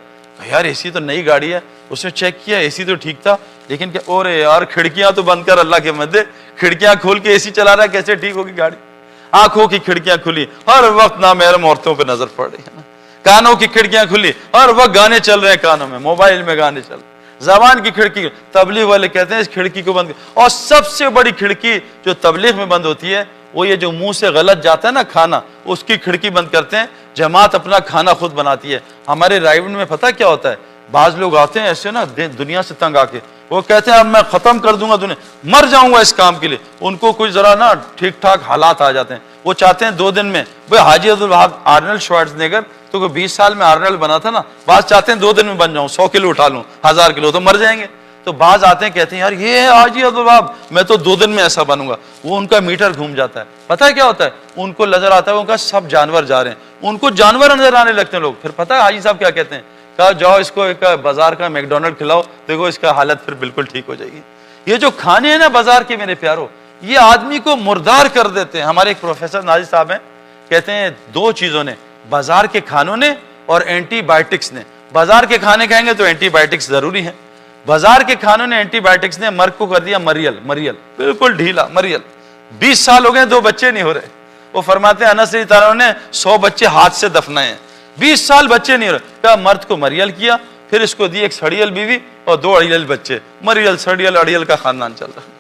یار اے سی تو نئی گاڑی ہے، اس نے چیک کیا اے سی تو ٹھیک تھا، لیکن کہ اور یار کھڑکیاں تو بند کر، اللہ کے مدد، کھڑکیاں کھول کے اے سی چلا رہا ہے، کیسے ٹھیک ہوگی گاڑی؟ آنکھوں کی کھڑکیاں کھلی، ہر وقت نامحرم عورتوں پہ نظر پڑ رہی ہے نا۔ کانوں کی کھڑکیاں کھلی، ہر وقت گانے چل رہے ہیں کانوں میں، موبائل میں گانے چل رہے ہیں۔ زبان کی کھڑکی، تبلیغ والے کہتے ہیں اس کھڑکی کو بند کر۔ اور سب سے بڑی کھڑکی جو تبلیغ میں بند ہوتی ہے وہ یہ جو منہ سے غلط جاتا ہے نا کھانا، اس کی کھڑکی بند کرتے ہیں۔ جماعت اپنا کھانا خود بناتی ہے۔ ہمارے رائیونڈ میں پتہ کیا ہوتا ہے، بعض لوگ آتے ہیں ایسے نا دنیا سے تنگ آ کے، وہ کہتے ہیں اب میں ختم کر دوں گا دنیا، مر جاؤں گا اس کام کے لیے۔ ان کو کوئی ذرا نا ٹھیک ٹھاک حالات آ جاتے ہیں، وہ چاہتے ہیں 2 دن میں، بھائی حاجی عبدالوہاب آرنلڈ شوارزنیگر تو کوئی 20 سال میں آرنلڈ بنا تھا نا، بعض چاہتے ہیں 2 دن میں بن جاؤں، 100 کلو اٹھا لوں، 1000 کلو، تو مر جائیں گے۔ تو بعض آتے ہیں کہتے ہیں یار یہ ہے حاجی عبدالوہاب، میں تو 2 دن میں ایسا بنوں گا، وہ ان کا میٹر گھوم جاتا ہے۔ پتہ ہے کیا ہوتا ہے، ان کو نظر آتا ہے ان کا سب جانور جا رہے ہیں، ان کو جانور نظر آنے لگتے ہیں لوگ۔ پھر پتہ ہے حاجی صاحب کیا کہتے ہیں، کہا جاؤ اس کو ایک بازار کا میکڈونلڈ کھلاؤ، دیکھو اس کا حالت پھر بالکل ٹھیک ہو جائے گی۔ یہ جو کھانے ہیں نا بازار کے میرے پیاروں، یہ آدمی کو مردار کر دیتے ہیں۔ ہمارے ایک پروفیسر ناجی صاحب ہیں، کہتے ہیں 2 چیزوں نے، بازار کے کھانوں نے اور اینٹی بائیوٹکس نے۔ بازار کے کھانے کھائیں گے تو اینٹی بائیوٹکس ضروری ہیں، بازار کے کھانوں نے اینٹی بائیوٹکس نے مرد کو کر دیا مریل، بالکل ڈھیلا مریل۔ 20 سال ہو گئے 2 بچے نہیں ہو رہے۔ وہ فرماتے ہیں انس رضی اللہ عنہ نے 100 بچے ہاتھ سے دفنائے ہیں، 20 سال بچے نہیں ہو رہے۔ کیا مرد کو مریل کیا، پھر اس کو دی ایک سڑیل بیوی اور 2 اڑیل بچے، مریل سڑیل اڑیل کا خاندان چل رہا ہے۔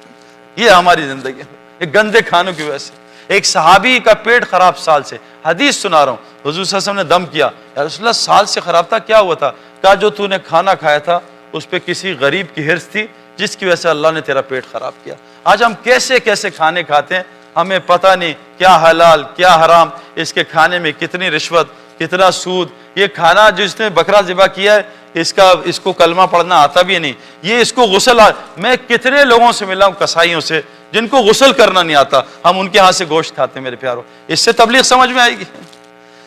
یہ ہماری زندگی ہے، ایک گندے کھانوں کی وجہ سے۔ ایک صحابی کا پیٹ خراب سال سے، حدیث سنا رہا ہوں، حضور صلی اللہ علیہ وسلم نے دم کیا، یا رسول اللہ سال سے خراب تھا، کیا ہوا تھا؟ کہا جو تو نے کھانا کھایا تھا اس پہ کسی غریب کی ہرس تھی جس کی وجہ سے اللہ نے تیرا پیٹ خراب کیا۔ آج ہم کیسے کیسے کھانے کھاتے ہیں، ہمیں پتہ نہیں کیا حلال کیا حرام، اس کے کھانے میں کتنی رشوت کتنا سود۔ یہ کھانا جس نے بکرا ذبح کیا ہے اس کو کلمہ پڑھنا آتا بھی نہیں، یہ اس کو غسل میں کتنے لوگوں سے ملا ہوں کسائیوں سے جن کو غسل کرنا نہیں آتا، ہم ان کے ہاتھ سے گوشت کھاتے ہیں میرے پیاروں۔ اس سے تبلیغ سمجھ میں آئے گی؟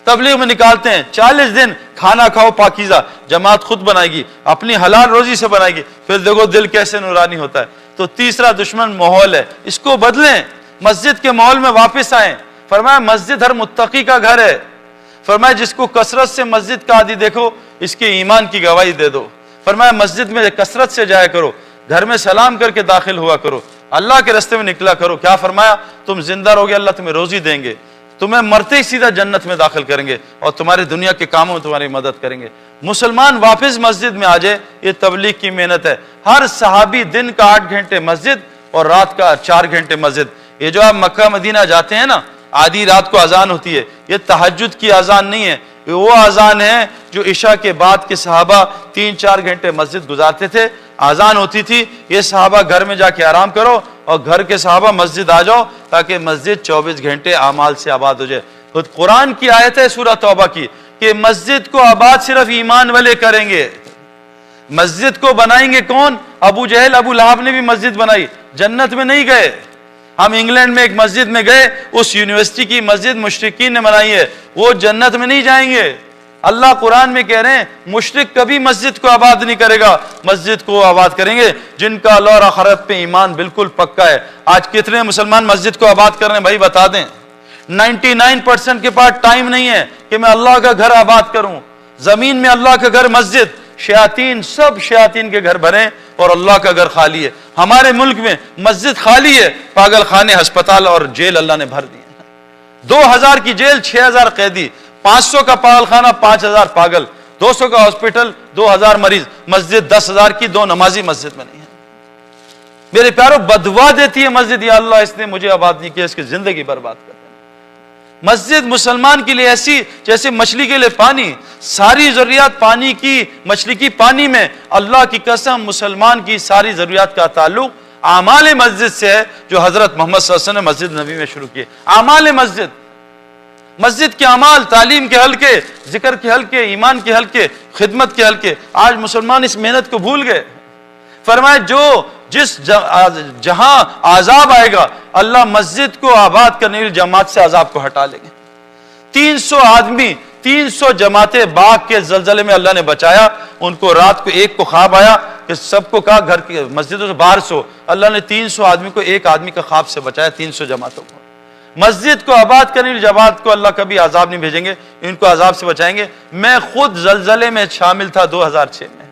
تبلیغ میں نکالتے ہیں 40 دن کھانا کھاؤ پاکیزہ، جماعت خود بنائے گی، اپنی حلال روزی سے بنائے گی، پھر دیکھو دل کیسے نورانی ہوتا ہے۔ تو تیسرا دشمن ماحول ہے، اس کو بدلیں، مسجد کے ماحول میں واپس آئیں۔ فرمایا مسجد ہر متقی کا گھر ہے، فرمایا جس کو کثرت سے مسجد کا عادی دیکھو اس کے ایمان کی گواہی دے دو۔ فرمایا مسجد میں کثرت سے جایا کرو، گھر میں سلام کر کے داخل ہوا کرو، اللہ کے راستے میں نکلا کرو۔ کیا فرمایا؟ تم زندہ رہوگے اللہ تمہیں روزی دیں گے، تمہیں مرتے ہی سیدھا جنت میں داخل کریں گے اور تمہارے دنیا کے کاموں میں تمہاری مدد کریں گے۔ مسلمان واپس مسجد میں آ جائے، یہ تبلیغ کی محنت ہے۔ ہر صحابی دن کا 8 گھنٹے مسجد اور رات کا 4 گھنٹے مسجد۔ یہ جو آپ مکہ مدینہ جاتے ہیں نا، آدھی رات کو اذان ہوتی ہے، یہ تہجد کی اذان نہیں ہے، یہ وہ اذان ہے جو عشاء کے بعد کے صحابہ 3-4 گھنٹے مسجد گزارتے تھے۔ اذان ہوتی تھی، یہ صحابہ گھر میں جا کے آرام کرو اور گھر کے صحابہ مسجد آ جاؤ تاکہ مسجد 24 گھنٹے اعمال سے آباد ہو جائے۔ خود قرآن کی آیت ہے سورہ توبہ کی، کہ مسجد کو آباد صرف ایمان والے کریں گے۔ مسجد کو بنائیں گے کون؟ ابو جہل ابو لہب نے بھی مسجد بنائی، جنت میں نہیں گئے۔ ہم انگلینڈ میں ایک مسجد میں گئے، اس یونیورسٹی کی مسجد مشرکین نے بنائی ہے، وہ جنت میں نہیں جائیں گے۔ اللہ قرآن میں کہہ رہے ہیں مشرک کبھی مسجد کو آباد نہیں کرے گا، مسجد کو آباد کریں گے جن کا اللہ اور آخرت پہ ایمان بالکل پکا ہے۔ آج کتنے مسلمان مسجد کو آباد کر رہے ہیں بھائی بتا دیں؟ 99% کے پاس ٹائم نہیں ہے کہ میں اللہ کا گھر آباد کروں۔ زمین میں اللہ کا گھر مسجد، شیاطین سب شیاطین کے گھر بھرے اور اللہ کا گھر خالی ہے۔ ہمارے ملک میں مسجد خالی ہے، پاگل خانے، ہسپتال اور جیل اللہ نے بھر دیے۔ 2000 کی جیل، 6000 قیدی، 500 کا پاگل خانہ، 5000 پاگل، 200 کا ہاسپٹل، 2000 مریض، مسجد 10,000 کی، 2 نمازی مسجد میں نہیں ہے۔ میرے پیاروں بدوا دیتی ہے مسجد، یا اللہ اس نے مجھے آباد نہیں کیا، اس کی زندگی برباد کر۔ مسجد مسلمان کے لیے ایسی جیسے مچھلی کے لیے پانی، ساری ضروریات پانی کی، مچھلی کی پانی میں۔ اللہ کی قسم مسلمان کی ساری ضروریات کا تعلق اعمال مسجد سے ہے، جو حضرت محمد صلی اللہ علیہ وسلم نے مسجد نبی میں شروع کیے۔ اعمال مسجد، مسجد کے اعمال، تعلیم کے حلقے، ذکر کے حلقے، ایمان کے حلقے، خدمت کے حلقے۔ آج مسلمان اس محنت کو بھول گئے۔ فرمایا جس جہاں عذاب آئے گا اللہ مسجد کو آباد کرنے والی جماعت سے عذاب کو ہٹا لیں گے۔ 300 آدمی، 300 جماعتیں باغ کے زلزلے میں اللہ نے بچایا۔ ان کو رات کو ایک کو خواب آیا کہ سب کو کہا گھر کی مسجدوں سے باہر سو، اللہ نے 300 آدمی کو ایک آدمی کا خواب سے بچایا، 300 جماعتوں کو۔ مسجد کو آباد کرنے والی جماعت کو اللہ کبھی عذاب نہیں بھیجیں گے، ان کو عذاب سے بچائیں گے۔ میں خود زلزلے میں شامل تھا 2006 میں،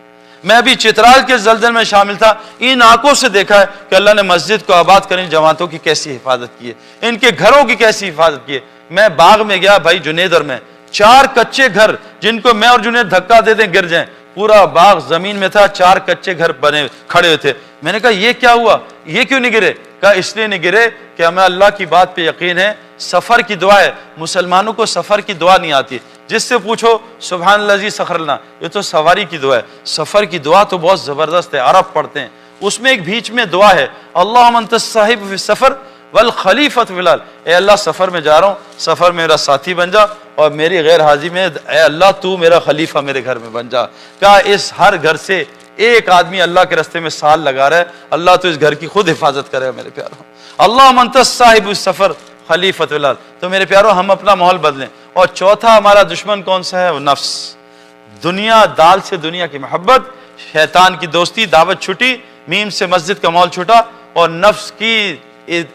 میں ابھی چترال کے زلزلے میں شامل تھا۔ ان آنکھوں سے دیکھا ہے کہ اللہ نے مسجد کو آباد کرنے جماعتوں کی کیسی حفاظت کی ہے، ان کے گھروں کی کیسی حفاظت کی ہے۔ میں باغ میں گیا بھائی جنیدر میں، 4 کچے گھر جن کو میں اور جنید دھکا دے دیں گر جائیں، پورا باغ زمین میں تھا، 4 کچے گھر بنے کھڑے ہوئے تھے۔ میں نے کہا یہ کیا ہوا، یہ کیوں نہیں گرے؟ کہا اس لیے نہیں گرے کہ ہمیں اللہ کی بات پہ یقین ہے، سفر کی دعا ہے۔ مسلمانوں کو سفر کی دعا نہیں آتی، جس سے پوچھو سبحان الذی سخر لنا، یہ تو سواری کی دعا ہے۔ سفر کی دعا تو بہت زبردست ہے، عرب پڑھتے ہیں، اس میں ایک بیچ میں دعا ہے، اللہم انت الصاحب فی السفر والخلیفۃ فی الارض، اے اللہ سفر میں جا رہا ہوں، سفر میں میرا ساتھی بن جا، اور میری غیر حاضری میں اے اللہ تو میرا خلیفہ میرے گھر میں بن جا۔ کہا اس ہر گھر سے ایک آدمی اللہ کے راستے میں سال لگا رہا ہے، اللہ تو اس گھر کی خود حفاظت کرے میرے پیاروں۔ اللہم انت الصاحب السفر خلیفۃ فی الارض۔ تو میرے پیاروں ہم اپنا ماحول بدلیں۔ اور چوتھا ہمارا دشمن کون سا ہے؟ وہ نفس، دنیا، دال سے دنیا کی محبت، شیطان کی دوستی، دعوت چھٹی، میم سے مسجد کا ماحول چھوٹا، اور نفس کی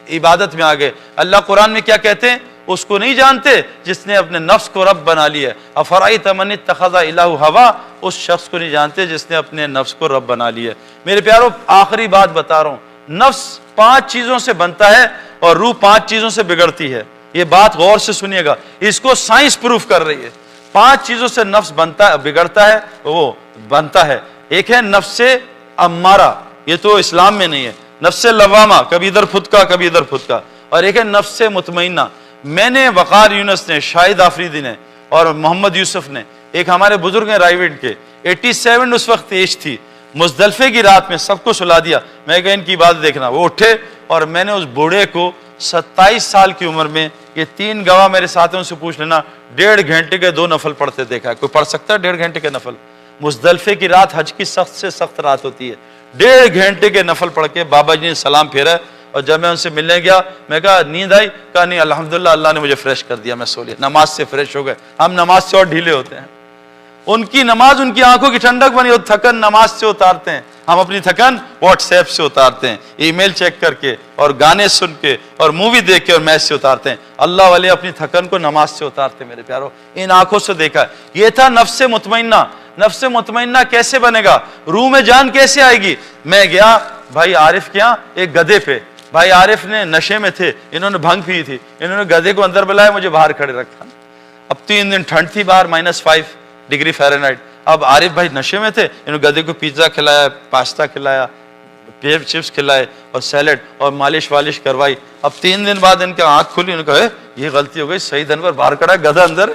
عبادت میں آگے۔ اللہ قرآن میں کیا کہتے ہیں؟ اس کو نہیں جانتے جس نے اپنے نفس کو رب بنا لیا ہے۔ افرأیت من اتخذ الہ ہوا، اس شخص کو نہیں جانتے جس نے اپنے نفس کو رب بنا لیا ہے۔ میرے پیاروں آخری بات بتا رہا ہوں، نفس 5 چیزوں سے بنتا ہے اور روح 5 چیزوں سے بگڑتی ہے۔ یہ بات غور سے سنیے گا، اس کو سائنس پروف کر رہی ہے۔ 5 چیزوں سے نفس بنتا ہے، بگڑتا ہے، وہ بنتا ہے۔ ایک ہے نفس امارہ، یہ تو اسلام میں نہیں ہے، نفس لوامہ، کبھی ادھر پھتکا کبھی ادھر پھتکا، اور ایک ہے نفس مطمئنہ۔ میں نے وقار یونس نے، شاہد آفریدی نے اور محمد یوسف نے، ایک ہمارے بزرگ ہیں رائیوڈ کے، 87 اس وقت ایج تھی، مزدلفے کی رات میں سب کو سلا دیا۔ میں کہا ان کی بات دیکھنا، وہ اٹھے اور میں نے اس بوڑھے کو 27 سال کی عمر میں، یہ 3 گواہ میرے ساتھ ہیں ان سے پوچھ لینا، 1.5 گھنٹے کے 2 نفل پڑھتے دیکھا ہے۔ کوئی پڑھ سکتا ہے 1.5 گھنٹے کے نفل؟ مزدلفے کی رات حج کی سخت سے سخت رات ہوتی ہے، 1.5 گھنٹے کے نفل پڑھ کے بابا جی نے سلام پھیرا۔ اور جب میں ان سے ملنے گیا میں کہا نیند آئی؟ کہا نہیں الحمدللہ اللہ نے مجھے فریش کر دیا، میں سو لیا، نماز سے فریش ہو گئے۔ ہم نماز سے اور ڈھیلے ہوتے ہیں، ان کی نماز ان کی آنکھوں کی ٹھنڈک بنی، وہ تھکن نماز سے اتارتے ہیں، ہم اپنی تھکن واٹس ایپ سے اتارتے ہیں، ای میل چیک کر کے اور گانے سن کے اور مووی دیکھ کے اور میچ سے اتارتے ہیں۔ اللہ والے اپنی تھکن کو نماز سے اتارتے ہیں۔ میرے پیارو ان آنکھوں سے دیکھا، یہ تھا نفس مطمئنہ۔ نفس مطمئنہ کیسے بنے گا؟ روح میں جان کیسے آئے گی؟ میں گیا بھائی عارف کے یہاں ایک گدھے پہ، بھائی عارف نے نشے میں تھے، انہوں نے بھنگ پی تھی، انہوں نے گدھے کو اندر بلایا، مجھے باہر کھڑے رکھا۔ اب 3 دن ٹھنڈ تھی باہر، -5 ڈگری فahrenheit۔ اب عارف بھائی نشے میں تھے، انہوں نے گدھے کو پیزا کھلایا، پاستا کھلایا، چپس کھلائے اور سیلڈ اور مالش والش کروائی۔ اب 3 دن بعد ان کی آنکھ کھلی، انہوں نے کہا یہ غلطی ہو گئی، سعید انور باہر کھڑا ہے، گدھا اندر۔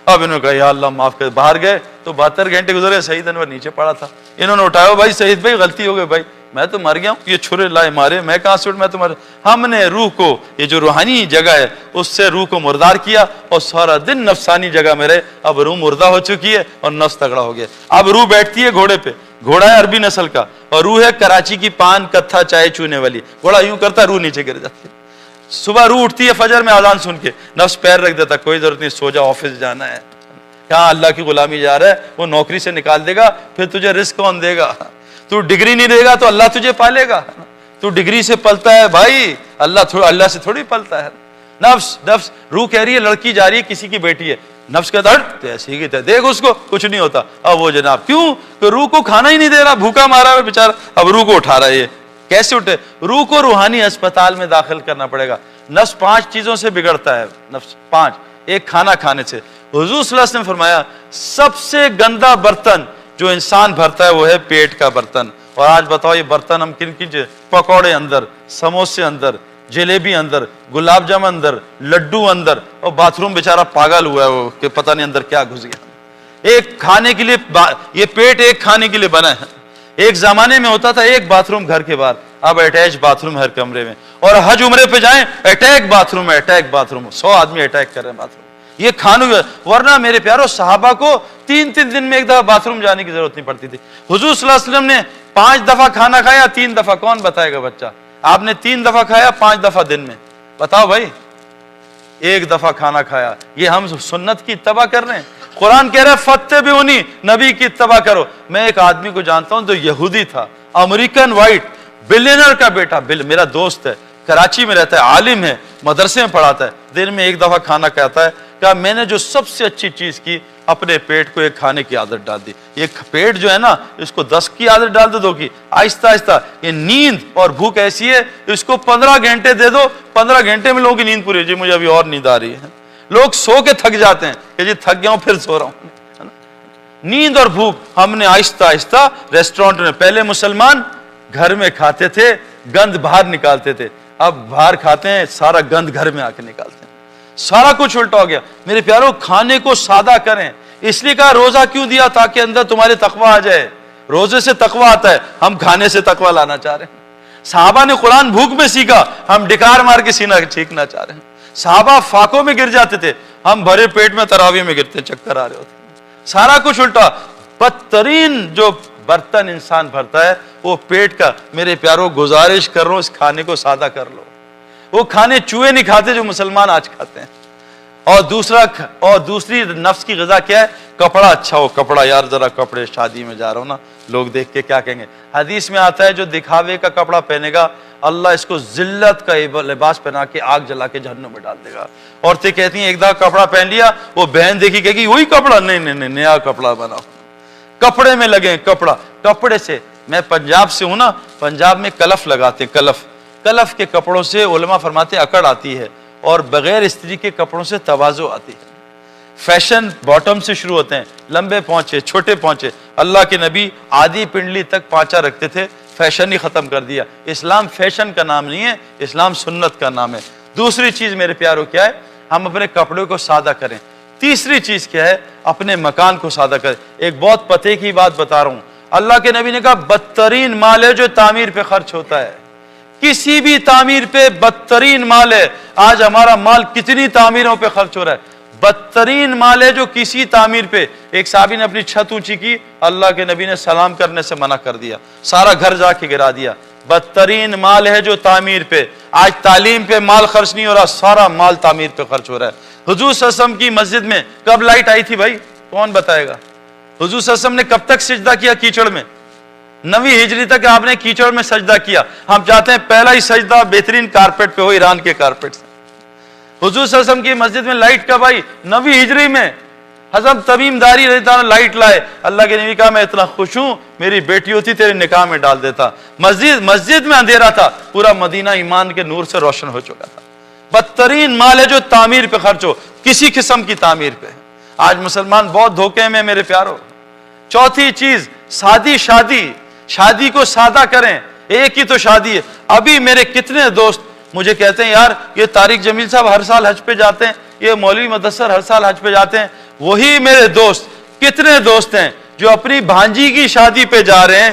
اب انہوں نے کہا یا اللہ معاف کر، باہر گئے تو 72 گھنٹے گزرے، سعید انور نیچے پڑا تھا۔ انہوں نے اٹھایا، بھائی سعید بھائی غلطی ہو گئی بھائی، میں تو مر گیا ہوں, یہ چھرے لائے مارے, میں کہاں سے اٹھ, میں تو مر. ہم نے روح کو, یہ جو روحانی جگہ ہے اس سے روح کو مردار کیا اور سارا دن نفسانی جگہ میں رہے. اب روح مردہ ہو چکی ہے اور نفس تگڑا ہو گیا. اب روح بیٹھتی ہے گھوڑے پہ, گھوڑا ہے عربی نسل کا, اور روح ہے کراچی کی پان کتھا چائے چونے والی. گھوڑا یوں کرتا ہے, روح نیچے گر جاتی ہے. صبح روح اٹھتی ہے فجر میں اذان سن کے, نفس پیر رکھ دیتا, کوئی ضرورت نہیں, سو جا, آفس جانا ہے. کہاں اللہ کی غلامی جا رہا ہے, وہ نوکری سے نکال دے گا, پھر تجھے رزق کون دے گا؟ تو ڈگری نہیں دے گا تو اللہ تجھے پالے گا. تو ڈگری سے پلتا ہے بھائی, اللہ سے تھوڑی پلتا ہے. نفس روح کہہ رہی ہے لڑکی جا رہی ہے, کسی کی بیٹی ہے, نفس کہتا ہے ایسی کی دیکھ اس کو, کچھ نہیں ہوتا. اب وہ جناب کیوں کہ روح کو کھانا ہی نہیں دے رہا, بھوکا مارا ہے بیچارہ, اب روح کو اٹھا رہا ہے. یہ کیسے اٹھے؟ روح کو روحانی اسپتال میں داخل کرنا پڑے گا. نفس 5 چیزوں سے بگڑتا ہے, نفس 5. ایک کھانا کھانے سے. حضور صلی اللہ علیہ وسلم نے فرمایا سب سے گندا برتن جو انسان بھرتا ہے وہ ہے پیٹ کا برتن. اور آج بتاؤ یہ برتن ہم کن کن, پکوڑے اندر, سموسے اندر, جلیبی اندر, گلاب جامن اندر, لڈو اندر, اور باتھ روم بیچارہ پاگل ہوا ہے وہ کہ پتہ نہیں اندر کیا گھس گیا. ایک کھانے کے لیے, یہ پیٹ ایک کھانے کے لیے بنا ہے. ایک زمانے میں ہوتا تھا ایک باتھ روم گھر کے باہر, اب اٹیچ باتھ روم ہر کمرے میں. اور حج عمرے پہ جائیں اٹیک باتھ روم ہے, اٹیک باتھ روم, 100 آدمی اٹیک کر رہے ہیں باتھ روم. یہ کھانوں, ورنہ میرے پیارو صحابہ کو 3 دن میں ایک دفعہ باتھ روم جانے کی ضرورت نہیں پڑتی تھی. حضور صلی اللہ علیہ وسلم نے 5 دفعہ کھانا کھایا, 3 دفعہ, کون بتائے گا بچہ؟ آپ نے 3 دفعہ کھایا, 5 دفعہ دن میں, بتاؤ بھائی. 1 دفعہ کھانا کھایا, یہ ہم سنت کی اتباع کر رہے ہیں. قرآن کہہ رہا ہے فاتبعونی, نبی کی اتباع کرو. میں ایک آدمی کو جانتا ہوں جو یہودی تھا, امریکن وائٹ, بلینر کا بیٹا, میرا دوست ہے, کراچی میں رہتا ہے, عالم ہے, مدرسے میں پڑھاتا ہے, دن میں 1 دفعہ کھانا کھاتا ہے. کہ میں نے جو سب سے اچھی چیز کی, اپنے پیٹ کو ایک کھانے کی عادت ڈال دی. یہ پیٹ جو ہے نا, اس کو 10 کی عادت ڈال دو, 2 کی, آہستہ آہستہ. یہ نیند اور بھوک ایسی ہے, اس کو 15 گھنٹے دے دو, 15 گھنٹے میں لوگوں کی نیند پوری, جی مجھے ابھی اور نیند آ رہی ہے. لوگ سو کے تھک جاتے ہیں کہ جی تھک گیا ہوں پھر سو رہا ہوں. نیند اور بھوک ہم نے آہستہ آہستہ ریسٹورینٹ میں, پہلے مسلمان گھر میں کھاتے تھے, گند باہر نکالتے تھے, اب باہر کھاتے ہیں, سارا گند گھر میں آ کے نکالتے ہیں. سارا کچھ الٹا ہو گیا. میرے پیارو کھانے کو سادہ کریں. اس لیے کہا روزہ کیوں دیا, تاکہ اندر تمہارے تقوی آ جائے. روزے سے تقوی آتا ہے, ہم کھانے سے تقوی لانا چاہ رہے ہیں. صحابہ نے قرآن بھوک میں سیکھا, ہم ڈکار مار کے سینہ چھینکنا چاہ رہے ہیں. صحابہ فاقوں میں گر جاتے تھے, ہم بھرے پیٹ میں تراویح میں گرتے, چکر آ رہے ہوتے. سارا کچھ الٹا. بدترین جو برتن انسان بھرتا ہے وہ پیٹ کا. میرے پیارو گزارش کر رہا ہوں, اس کھانے کو سادہ کر لو. وہ کھانے چوہے نہیں کھاتے جو مسلمان آج کھاتے ہیں. اور دوسری نفس کی غذا کیا ہے؟ کپڑا اچھا ہو, کپڑا, یار ذرا کپڑے, شادی میں جا رہا ہوں نا, لوگ دیکھ کے کیا کہیں گے. حدیث میں آتا ہے جو دکھاوے کا کپڑا پہنے گا, اللہ اس کو ذلت کا لباس پہنا کے آگ جلا کے جہنم میں ڈال دے گا. عورتیں کہتی ہیں ایک دفعہ کپڑا پہن لیا, وہ بہن دیکھی کہے گی وہی کپڑا, نہیں, نیا کپڑا بناؤ. کپڑے میں لگے, کپڑے سے. میں پنجاب سے ہوں نا, پنجاب میں کلف لگاتے, کلف کے کپڑوں سے علماء فرماتے اکڑ آتی ہے, اور بغیر استری کے کپڑوں سے تواضع آتی ہے. فیشن باٹم سے شروع ہوتے ہیں, لمبے پہنچے, چھوٹے پہنچے. اللہ کے نبی آدھی پنڈلی تک پانچا رکھتے تھے, فیشن ہی ختم کر دیا. اسلام فیشن کا نام نہیں ہے, اسلام سنت کا نام ہے. دوسری چیز میرے پیارو کیا ہے؟ ہم اپنے کپڑوں کو سادہ کریں. تیسری چیز کیا ہے؟ اپنے مکان کو سادہ کریں. ایک بہت پتے کی بات بتا رہا ہوں. اللہ کے نبی نے کہا بدترین مال ہے جو تعمیر پہ خرچ ہوتا ہے. کسی بھی تعمیر پہ بدترین مال ہے. آج ہمارا مال کتنی تعمیروں پہ خرچ ہو رہا ہے. بدترین مال ہے جو کسی تعمیر پہ. ایک صحابی نے اپنی چھت اونچی کی, اللہ کے نبی نے سلام کرنے سے منع کر دیا, سارا گھر جا کے گرا دیا. بدترین مال ہے جو تعمیر پہ. آج تعلیم پہ مال خرچ نہیں ہو رہا, سارا مال تعمیر پہ خرچ ہو رہا ہے. حضور صلی اللہ علیہ وسلم کی مسجد میں کب لائٹ آئی تھی بھائی, کون بتائے گا؟ حضور صلی اللہ علیہ وسلم نے کب تک سجدہ کیا کیچڑ میں؟ 9ویں ہجری تک آپ نے کیچڑ میں سجدہ کیا. ہم چاہتے ہیں پہلا ہی سجدہ بہترین کارپیٹ پہ ہو, ایران کے کارپیٹ سے. حضور صلی اللہ علیہ وسلم کی مسجد میں لائٹ کب آئی؟ 9ویں ہجری میں. حضرت تمیم داری رضی اللہ عنہ لائٹ لائے. اللہ کے نبی کہا میں اتنا خوش ہوں, میری بیٹی ہوتی تیرے نکاح میں ڈال دیتا. مسجد میں اندھیرا تھا, پورا مدینہ ایمان کے نور سے روشن ہو چکا تھا. بدترین مال ہے جو تعمیر پہ خرچ ہو, کسی قسم کی تعمیر پہ. آج مسلمان بہت دھوکے میں میرے پیارو. چوتھی چیز, سادی شادی کو سادہ کریں. ایک ہی تو شادی ہے. ابھی میرے کتنے دوست مجھے کہتے ہیں یار یہ طارق جمیل صاحب ہر سال حج پہ جاتے ہیں, یہ مولوی مدثر ہر سال حج پہ جاتے ہیں. وہی میرے دوست, کتنے دوست ہیں جو اپنی بھانجی کی شادی پہ جا رہے ہیں,